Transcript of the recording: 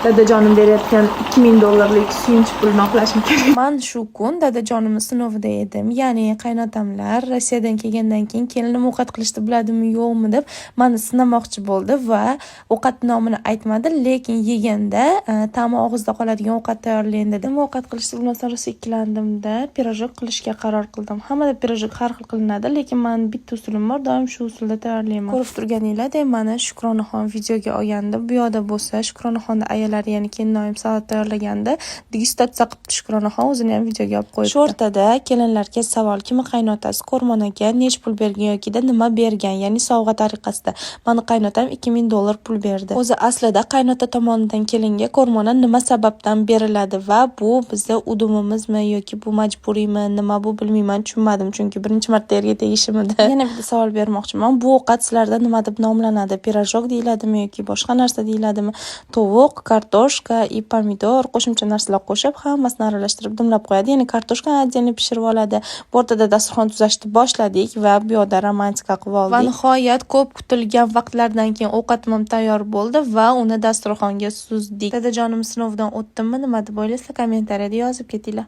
dadajonim berayotgan $2000 suyunchi pulni oqlashim kerak. Men shu kun dadajonimni sinovida edim. Ya'ni qaynotamlar Rossiyadan kelgandan keyin kelinim ovqat qilishni biladimi yo'qmi deb meni sinamoqchi bo'ldi va ovqat nomini aytmadi, lekin yeganda ta'mi og'izda qoladigan ovqat tayyorlang dedi. Ovqat qilishni bilmasam rosa ikkilandimda pirojok qilishga qaror qildim. Hammada pirojok har xil qilinadi, lekin men bitta usulim bor, doim shu usulda tayyorlayman. Ko'rib turganingizdek, mana Shukronaxon videoga olganda, bu yoqda bo'lsa Shukronaxonda ayalari, ya'ni kelinoyim salat tayyorlaganda degustatsiya qilib Shukronaxon o'zini ham videoga olib qo'ydi. Shu o'rtada kelinlarga savol: kim qaynotasi Ko'rmonaga nech pul bergan yoki nima bergan, ya'ni sovg'a tariqasida. Meni qaynotam $2000 pul berdi. O'zi aslida qaynota tomonidan kelinga Ko'rmona nima sababdan beriladi va bu bizda udumimizmi yoki bu majburiymi, nima bu bilmayman, tushunmadim, chunki birinchi marta erga tegishimda. Yana bitta savol bermoqchiman. Bu ovqat sizlarda nima deb nomlanadi? Pirojok deyiladimi yoki boshqa narsa deyiladimi? Tovuq, kartoshka, pomidor, qo'shimcha narsalar qo'shib hammasini aralashtirib dimlab qo'yadi. Ya'ni kartoshkani отдельно pishirib oladi. Bu o'rtada dasturxon tuzashni boshladik va bu yoqda romantika qilib oldik. Va nihoyat ko'p kutilgan vaqtlardan keyin ovqatim tayyor bo'ldi va uni dasturxonga suzdik. Dadajonim sinovdan o'tdimmi, nima deb o'ylaysiz? Kommentariyada yozib ketinglar.